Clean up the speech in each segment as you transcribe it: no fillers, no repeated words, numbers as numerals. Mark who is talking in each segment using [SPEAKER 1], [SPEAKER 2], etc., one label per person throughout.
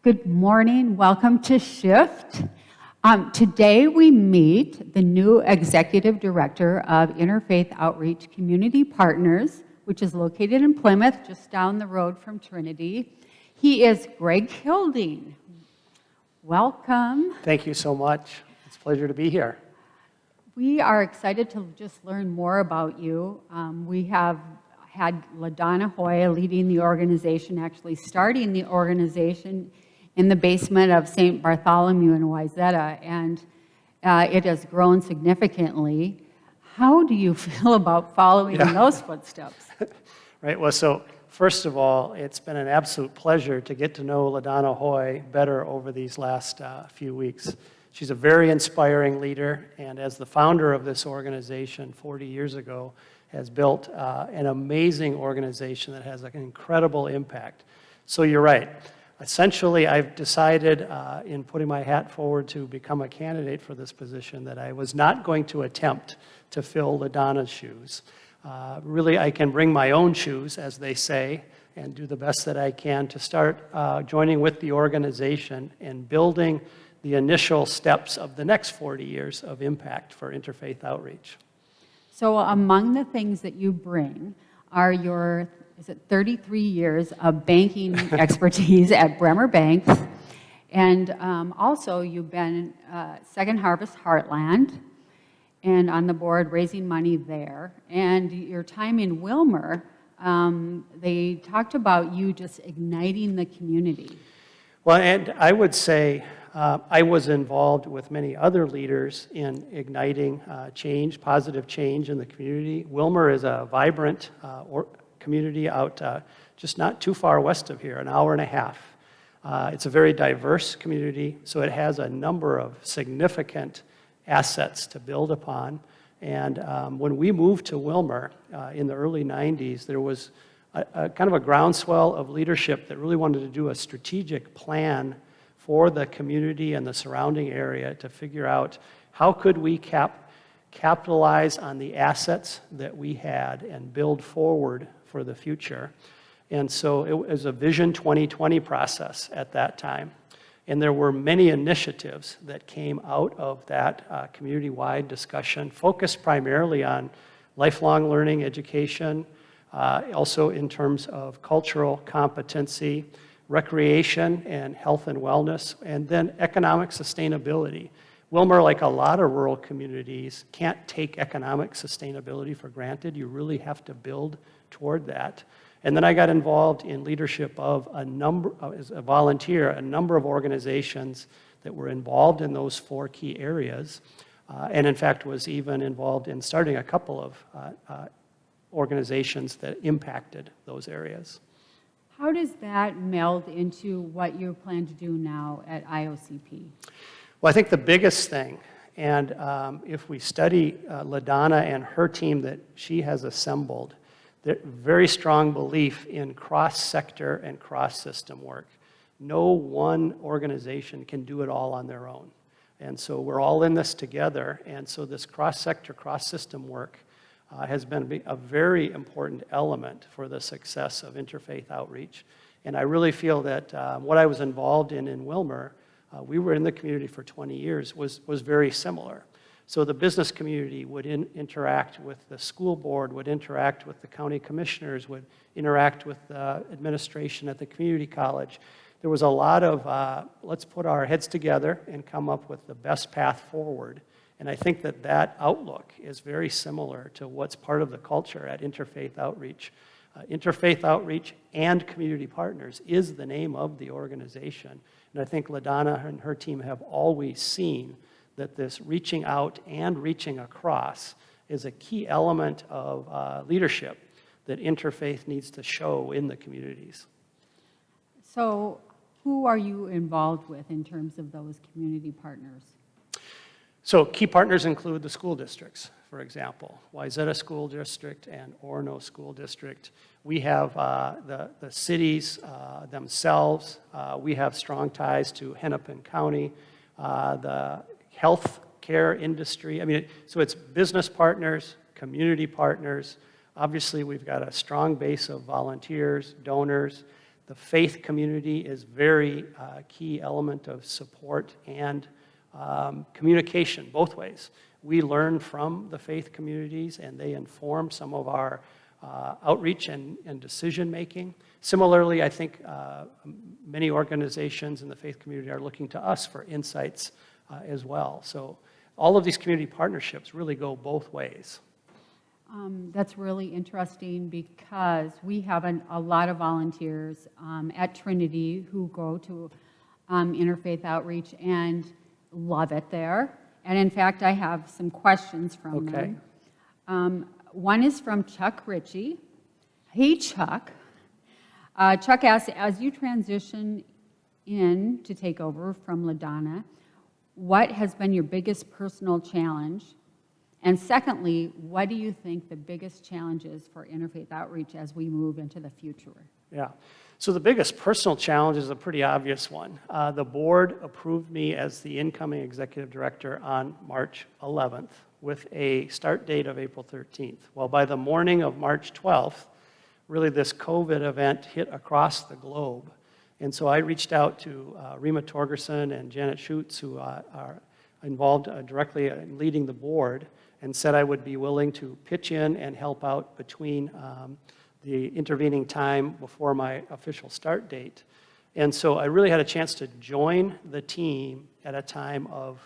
[SPEAKER 1] Good morning. Welcome to Shift. Today we meet the new Executive Director of Interfaith Outreach Community Partners, which is located in Plymouth, just down the road from Trinity. He is Greg Hilding. Welcome.
[SPEAKER 2] Thank you so much. It's a pleasure to be here.
[SPEAKER 1] We are excited to just learn more about you. We have had LaDonna Hoy leading the organization, actually starting the organization in the basement of St. Bartholomew in Wayzata, and it has grown significantly. How do you feel about following in those footsteps?
[SPEAKER 2] Right, well, so first of all, it's been an absolute pleasure to get to know LaDonna Hoy better over these last few weeks. She's a very inspiring leader, and as the founder of this organization 40 years ago, has built an amazing organization that has an incredible impact. So you're right. Essentially, I've decided in putting my hat forward to become a candidate for this position that I was not going to attempt to fill LaDonna's shoes. Really, I can bring my own shoes, as they say, and do the best that I can to start joining with the organization and building the initial steps of the next 40 years of impact for interfaith outreach.
[SPEAKER 1] So among the things that you bring are your 33 years of banking expertise at Bremer Banks, and also you've been Second Harvest Heartland, and on the board raising money there. And your time in Wilmer, they talked about you just igniting the community.
[SPEAKER 2] Well, and I would say I was involved with many other leaders in igniting change, positive change in the community. Wilmer is a vibrant community out just not too far west of here, an hour and a half. It's a very diverse community, so it has a number of significant assets to build upon. And when we moved to Wilmer in the early 90s, there was a kind of a groundswell of leadership that really wanted to do a strategic plan for the community and the surrounding area to figure out how could we capitalize on the assets that we had and build forward for the future. And so it was a Vision 2020 process at that time. And there were many initiatives that came out of that community-wide discussion, focused primarily on lifelong learning education, also in terms of cultural competency, recreation and health and wellness, and then economic sustainability. Wilmer, like a lot of rural communities, can't take economic sustainability for granted. You really have to build toward that. And then I got involved in leadership of as a volunteer, a number of organizations that were involved in those four key areas, and in fact was even involved in starting a couple of organizations that impacted those areas.
[SPEAKER 1] How does that meld into what you plan to do now at IOCP?
[SPEAKER 2] Well, I think the biggest thing, and if we study LaDonna and her team that she has assembled, very strong belief in cross-sector and cross-system work. No one organization can do it all on their own. And so we're all in this together, and so this cross-sector, cross-system work has been a very important element for the success of interfaith outreach. And I really feel that what I was involved in Wilmer, we were in the community for 20 years, was very similar. So the business community would interact with the school board, would interact with the county commissioners, would interact with the administration at the community college. There was a lot of, let's put our heads together and come up with the best path forward. And I think that that outlook is very similar to what's part of the culture at Interfaith Outreach. Interfaith Outreach and Community Partners is the name of the organization. And I think LaDonna and her team have always seen that this reaching out and reaching across is a key element of leadership that Interfaith needs to show in the communities.
[SPEAKER 1] So who are you involved with in terms of those community partners?
[SPEAKER 2] So key partners include the school districts, for example, Wayzata School District and Orono School District. We have the cities themselves. We have strong ties to Hennepin County, the health care industry. I mean, so it's business partners, community partners. Obviously, we've got a strong base of volunteers, donors, The faith community is very key element of support and communication both ways. We learn from the faith communities, and they inform some of our outreach and decision-making. Similarly, I think many organizations in the faith community are looking to us for insights as well. So all of these community partnerships really go both ways.
[SPEAKER 1] That's really interesting because we have a lot of volunteers at Trinity who go to Interfaith Outreach and love it there. And in fact, I have some questions from them. One is from Chuck Ritchie. Hey, Chuck. Chuck asks, as you transition in to take over from LaDonna, what has been your biggest personal challenge? And secondly, what do you think the biggest challenge is for Interfaith Outreach as we move into the future?
[SPEAKER 2] Yeah. So the biggest personal challenge is a pretty obvious one. The board approved me as the incoming executive director on March 11th with a start date of April 13th. Well, by the morning of March 12th, really this COVID event hit across the globe. And so I reached out to Rima Torgerson and Janet Schutz, who are involved directly in leading the board, and said I would be willing to pitch in and help out between the intervening time before my official start date. And so I really had a chance to join the team at a time of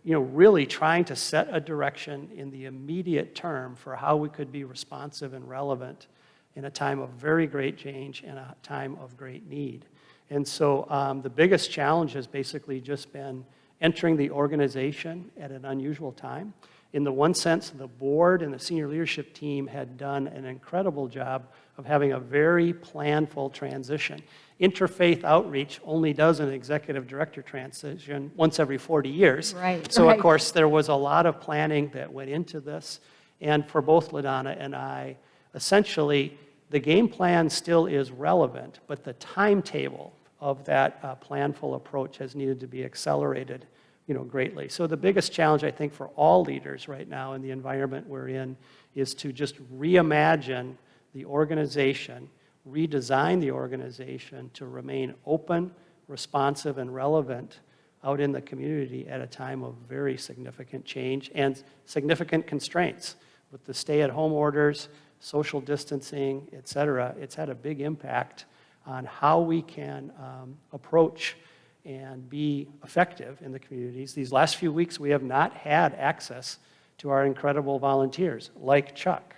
[SPEAKER 2] really trying to set a direction in the immediate term for how we could be responsive and relevant in a time of very great change and a time of great need. And so the biggest challenge has basically just been entering the organization at an unusual time. In the one sense, the board and the senior leadership team had done an incredible job of having a very planful transition. Interfaith Outreach only does an executive director transition once every 40 years.
[SPEAKER 1] Right,
[SPEAKER 2] so,
[SPEAKER 1] right.
[SPEAKER 2] Of course, there was a lot of planning that went into this. And for both LaDonna and I, essentially, the game plan still is relevant, but the timetable of that planful approach has needed to be accelerated greatly. So the biggest challenge, I think, for all leaders right now in the environment we're in is to just reimagine the organization, redesign the organization to remain open, responsive, and relevant out in the community at a time of very significant change and significant constraints. With the stay-at-home orders, social distancing, et cetera, it's had a big impact on how we can approach and be effective in the communities. These last few weeks, we have not had access to our incredible volunteers, like Chuck.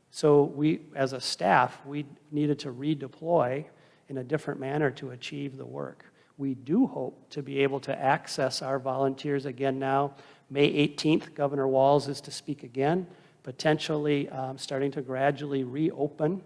[SPEAKER 2] So we, as a staff, we needed to redeploy in a different manner to achieve the work. We do hope to be able to access our volunteers again now. May 18th, Governor Walz is to speak again, potentially starting to gradually reopen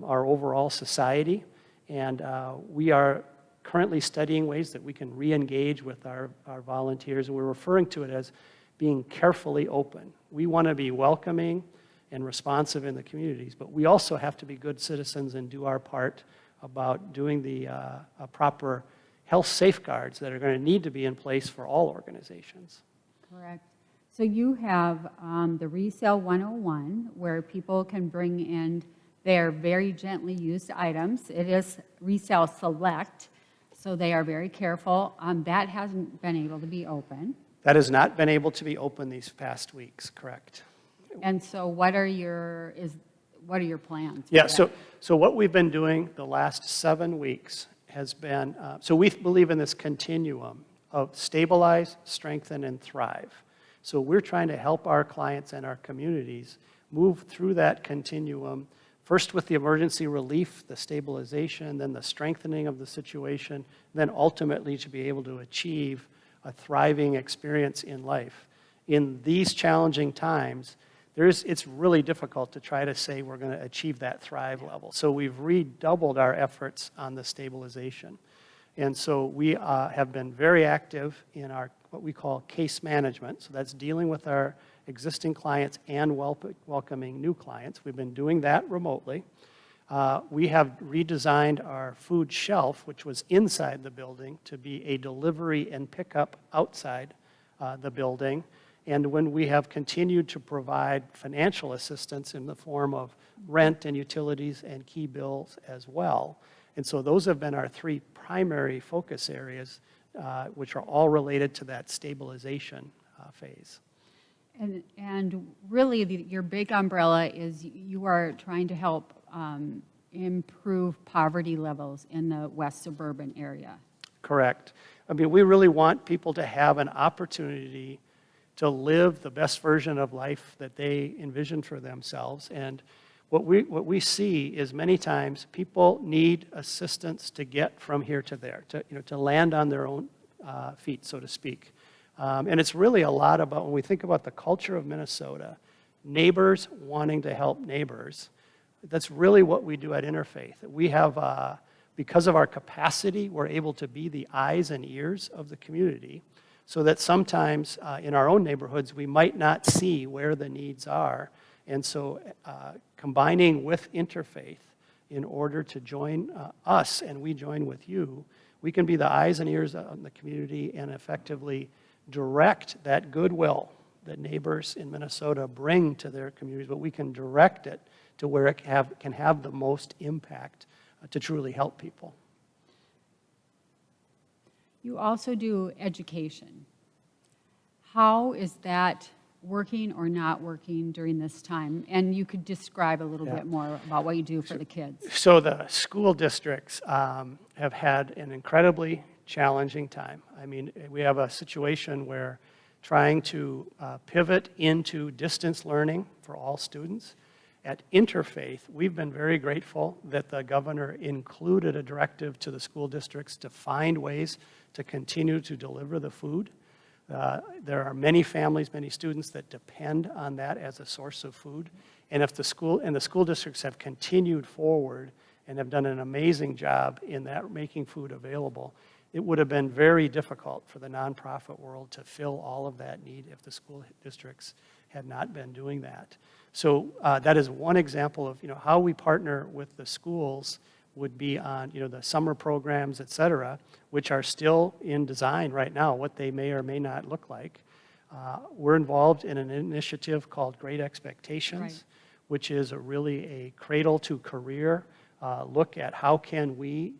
[SPEAKER 2] our overall society. And we are currently studying ways that we can re-engage with our volunteers, and we're referring to it as being carefully open. We want to be welcoming and responsive in the communities, but we also have to be good citizens and do our part about doing the proper health safeguards that are going to need to be in place for all organizations.
[SPEAKER 1] Correct. So you have the Resale 101, where people can bring in their very gently used items. It is Resale Select, so they are very careful. That hasn't been able to be open.
[SPEAKER 2] That has not been able to be open these past weeks, correct?
[SPEAKER 1] And so what are your plans?
[SPEAKER 2] Yeah, so what we've been doing the last 7 weeks has been, so we believe in this continuum of stabilize, strengthen, and thrive. So we're trying to help our clients and our communities move through that continuum, first with the emergency relief, the stabilization, then the strengthening of the situation, then ultimately to be able to achieve a thriving experience in life. In these challenging times, it's really difficult to try to say we're going to achieve that thrive level. So we've redoubled our efforts on the stabilization. And so we have been very active in our what we call case management. So that's dealing with our existing clients and welcoming new clients. We've been doing that remotely. We have redesigned our food shelf, which was inside the building, to be a delivery and pickup outside the building. And when we have continued to provide financial assistance in the form of rent and utilities and key bills as well. And so those have been our three primary focus areas, which are all related to that stabilization phase.
[SPEAKER 1] And really, your big umbrella is you are trying to help improve poverty levels in the West suburban area.
[SPEAKER 2] Correct. I mean, we really want people to have an opportunity to live the best version of life that they envision for themselves. And what we see is many times people need assistance to get from here to there, to land on their own feet, so to speak. And it's really a lot about, when we think about the culture of Minnesota, neighbors wanting to help neighbors. That's really what we do at Interfaith. We have, because of our capacity, we're able to be the eyes and ears of the community, so that sometimes in our own neighborhoods we might not see where the needs are. And so combining with Interfaith in order to join us, and we join with you, we can be the eyes and ears of the community and effectively direct that goodwill that neighbors in Minnesota bring to their communities, but we can direct it to where it can have the most impact to truly help people.
[SPEAKER 1] You also do education. How is that working or not working during this time? And you could describe a little bit more about what you do for the kids.
[SPEAKER 2] So the school districts have had an incredibly challenging time. I mean, we have a situation where trying to pivot into distance learning for all students. At Interfaith, we've been very grateful that the governor included a directive to the school districts to find ways to continue to deliver the food. There are many families, many students that depend on that as a source of food. And if the school districts have continued forward and have done an amazing job in that, making food available, it would have been very difficult for the nonprofit world to fill all of that need if the school districts had not been doing that. So that is one example of how we partner with the schools would be on the summer programs, et cetera, which are still in design right now, what they may or may not look like. We're involved in an initiative called Great Expectations, which is really a cradle to career look at how can we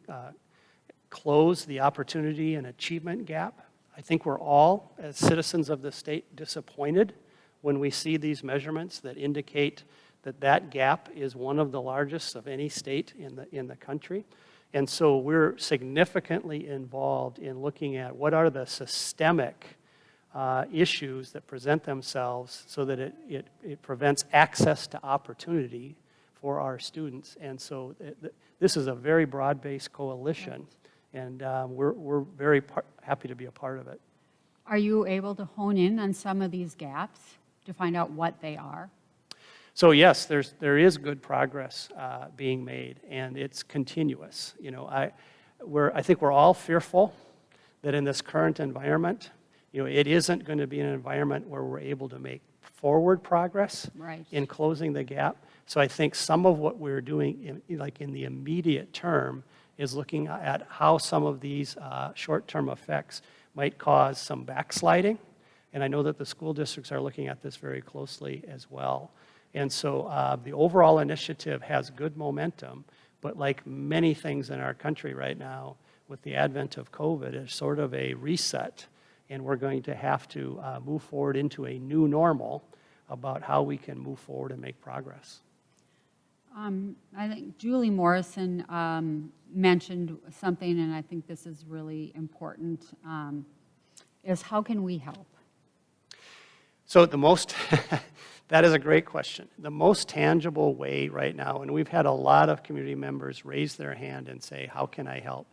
[SPEAKER 2] close the opportunity and achievement gap. I think we're all, as citizens of the state, disappointed when we see these measurements that indicate that that gap is one of the largest of any state in the country. And so we're significantly involved in looking at what are the systemic issues that present themselves so that it prevents access to opportunity for our students. And so this is a very broad-based coalition, and we're very happy to be a part of it.
[SPEAKER 1] Are you able to hone in on some of these gaps to find out what they are?
[SPEAKER 2] So yes, there is good progress being made, and it's continuous. I think we're all fearful that in this current environment, it isn't going to be an environment where we're able to make forward progress in closing the gap. So I think some of what we're doing, in the immediate term, is looking at how some of these short-term effects might cause some backsliding. And I know that the school districts are looking at this very closely as well. And so the overall initiative has good momentum, but like many things in our country right now, with the advent of COVID, it's sort of a reset, and we're going to have to move forward into a new normal about how we can move forward and make progress.
[SPEAKER 1] I think Julie Morrison mentioned something, and I think this is really important, is how can we help?
[SPEAKER 2] So that is a great question. The most tangible way right now, and we've had a lot of community members raise their hand and say, how can I help?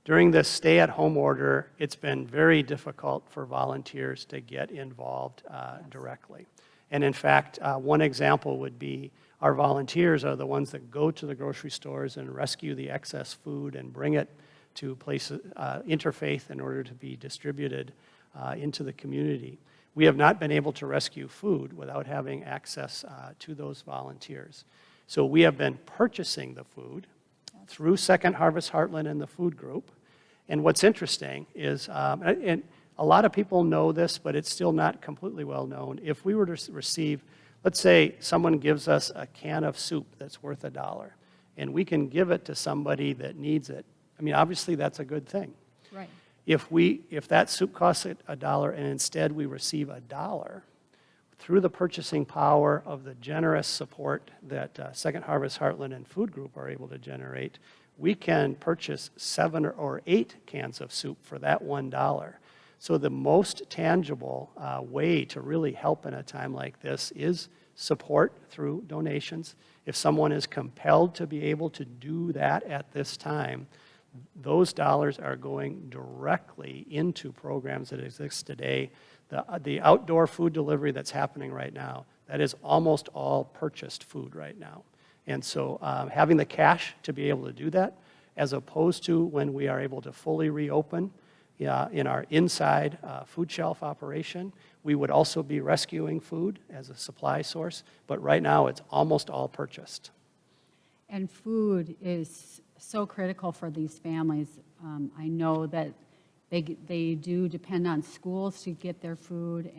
[SPEAKER 2] During this stay-at-home order, it's been very difficult for volunteers to get involved directly. And in fact, one example would be our volunteers are the ones that go to the grocery stores and rescue the excess food and bring it to places, Interfaith, in order to be distributed into the community. We have not been able to rescue food without having access to those volunteers. So we have been purchasing the food through Second Harvest Heartland and the food group. And what's interesting is, and a lot of people know this, but it's still not completely well known. If we were to receive, let's say someone gives us a can of soup that's worth $1, and we can give it to somebody that needs it, I mean, obviously that's a good thing.
[SPEAKER 1] Right.
[SPEAKER 2] If that soup costs $1 and instead we receive $1, through the purchasing power of the generous support that Second Harvest Heartland and Food Group are able to generate, we can purchase 7 or 8 cans of soup for that $1. So the most tangible way to really help in a time like this is support through donations. If someone is compelled to be able to do that at this time, those dollars are going directly into programs that exist today. The outdoor food delivery that's happening right now, that is almost all purchased food right now. And so having the cash to be able to do that, as opposed to when we are able to fully reopen in our inside food shelf operation, we would also be rescuing food as a supply source, but right now it's almost all purchased.
[SPEAKER 1] And food is so critical for these families. I know that they do depend on schools to get their food,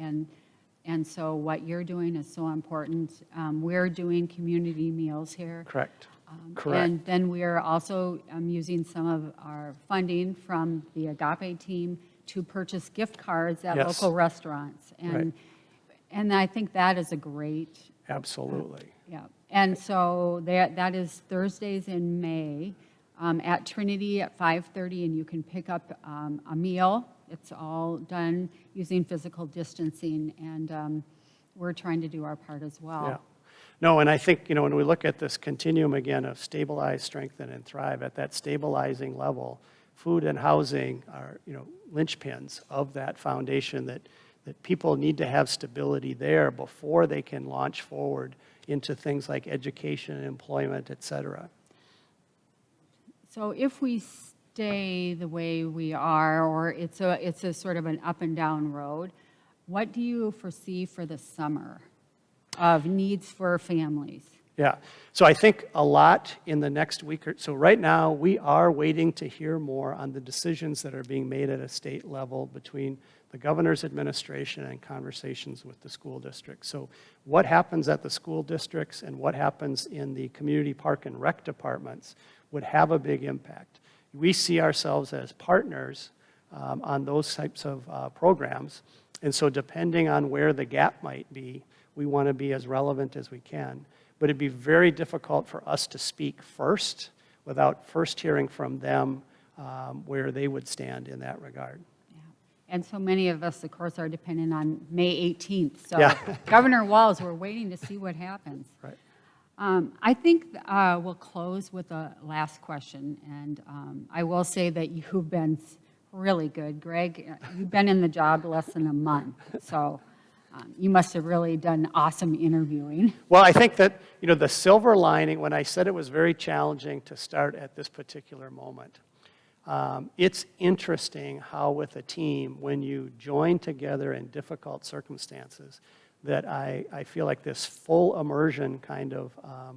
[SPEAKER 1] and so what you're doing is so important. We're doing community meals here.
[SPEAKER 2] Correct. Correct.
[SPEAKER 1] And then we are also using some of our funding from the Agape team to purchase gift cards at
[SPEAKER 2] Yes.
[SPEAKER 1] local restaurants.
[SPEAKER 2] Right.
[SPEAKER 1] And I think that is a great.
[SPEAKER 2] Absolutely.
[SPEAKER 1] Yeah. And so that is Thursdays in May at Trinity at 5:30, and you can pick up a meal. It's all done using physical distancing, and we're trying to do our part as well.
[SPEAKER 2] Yeah. No, and I think, when we look at this continuum again of stabilize, strengthen, and thrive, at that stabilizing level, food and housing are, linchpins of that foundation that people need to have stability there before they can launch forward into things like education, employment, et cetera.
[SPEAKER 1] So if we stay the way we are, or it's a sort of an up and down road, what do you foresee for the summer of needs for families?
[SPEAKER 2] Yeah, so I think a lot in the next week or so. Right now, we are waiting to hear more on the decisions that are being made at a state level between the governor's administration and conversations with the school districts. So what happens at the school districts and what happens in the community park and rec departments would have a big impact. We see ourselves as partners on those types of programs, and so depending on where the gap might be, we want to be as relevant as we can. But it'd be very difficult for us to speak first without first hearing from them where they would stand in that regard.
[SPEAKER 1] Yeah. And so many of us, of course, are dependent on May 18th. So
[SPEAKER 2] Yeah.
[SPEAKER 1] Governor Walz, we're waiting to see what happens.
[SPEAKER 2] Right.
[SPEAKER 1] I think we'll close with a last question. And I will say that you've been really good. Greg, you've been in the job less than a month. So you must have really done awesome interviewing.
[SPEAKER 2] Well, I think that, the silver lining, when I said it was very challenging to start at this particular moment, it's interesting how with a team, when you join together in difficult circumstances, that I feel like this full immersion kind of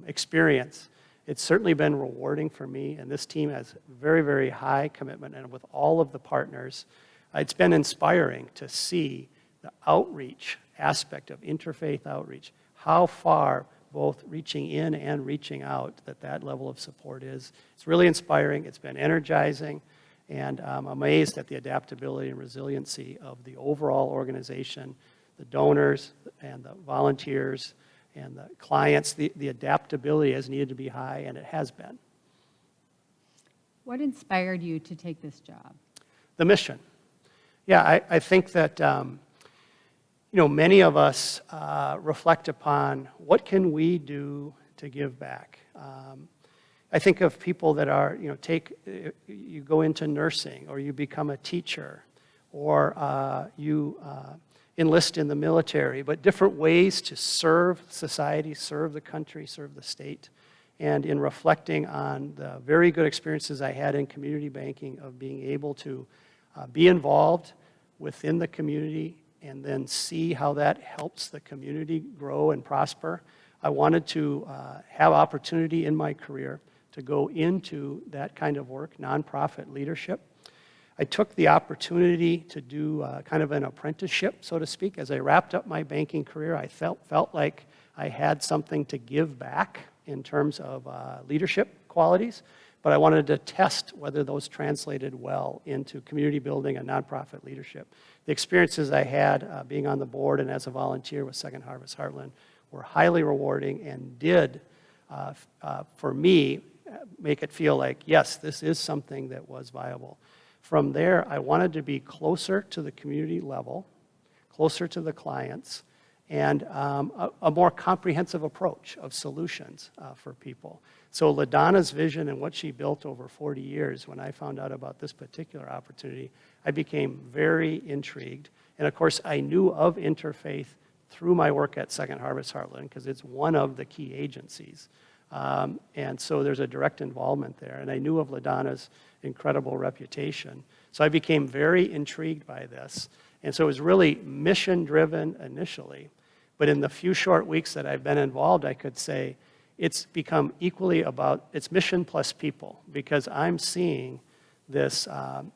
[SPEAKER 2] experience, it's certainly been rewarding for me, and this team has very, very high commitment, and with all of the partners, it's been inspiring to see the outreach aspect of interfaith outreach, how far both reaching in and reaching out that level of support is. It's really inspiring, it's been energizing, and I'm amazed at the adaptability and resiliency of the overall organization, the donors and the volunteers and the clients. The adaptability has needed to be high, and it has been.
[SPEAKER 1] What inspired you to take this job?
[SPEAKER 2] The mission. Yeah, I think that many of us reflect upon what can we do to give back. I think of people that are, you go into nursing, or you become a teacher, or you enlist in the military, but different ways to serve society, serve the country, serve the state. And in reflecting on the very good experiences I had in community banking of being able to be involved within the community and then see how that helps the community grow and prosper, I wanted to have opportunity in my career to go into that kind of work, nonprofit leadership. I took the opportunity to do kind of an apprenticeship, so to speak. As I wrapped up my banking career, I felt like I had something to give back in terms of leadership qualities, but I wanted to test whether those translated well into community building and nonprofit leadership. The experiences I had being on the board and as a volunteer with Second Harvest Heartland were highly rewarding and did, for me, make it feel like, yes, this is something that was viable. From there, I wanted to be closer to the community level, closer to the clients, and a more comprehensive approach of solutions for people. So LaDonna's vision and what she built over 40 years, when I found out about this particular opportunity, I became very intrigued. And of course, I knew of Interfaith through my work at Second Harvest Heartland, because it's one of the key agencies. And so there's a direct involvement there. And I knew of LaDonna's incredible reputation. So I became very intrigued by this. And so it was really mission-driven initially. But in the few short weeks that I've been involved, I could say it's become equally about, it's mission plus people, because I'm seeing this,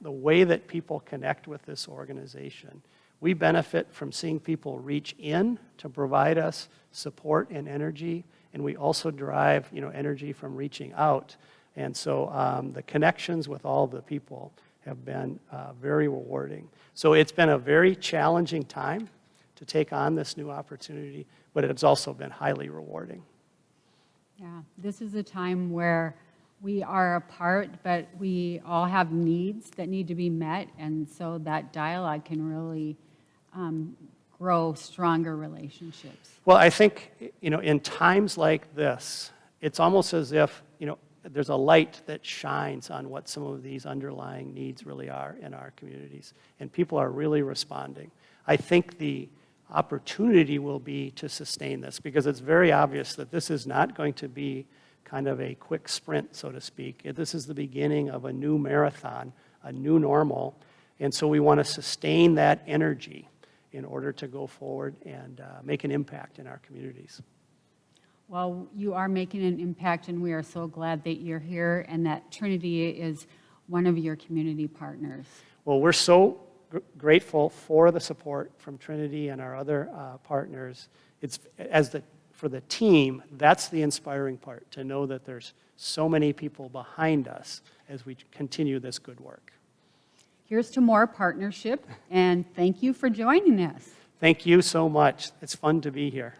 [SPEAKER 2] the way that people connect with this organization. We benefit from seeing people reach in to provide us support and energy, and we also derive, energy from reaching out. And so the connections with all the people have been very rewarding. So it's been a very challenging time to take on this new opportunity, but it's also been highly rewarding.
[SPEAKER 1] Yeah, this is a time where we are apart, but we all have needs that need to be met, and so that dialogue can really grow stronger relationships.
[SPEAKER 2] Well, I think, in times like this, it's almost as if, there's a light that shines on what some of these underlying needs really are in our communities, and people are really responding. I think the opportunity will be to sustain this, because it's very obvious that this is not going to be kind of a quick sprint, so to speak. This is the beginning of a new marathon, a new normal, and so we want to sustain that energy in order to go forward and make an impact in our communities.
[SPEAKER 1] Well, you are making an impact, and we are so glad that you're here and that Trinity is one of your community partners.
[SPEAKER 2] Well, we're so grateful for the support from Trinity and our other partners. For the team, that's the inspiring part, to know that there's so many people behind us as we continue this good work.
[SPEAKER 1] Here's to more partnership, and thank you for joining us.
[SPEAKER 2] Thank you so much. It's fun to be here.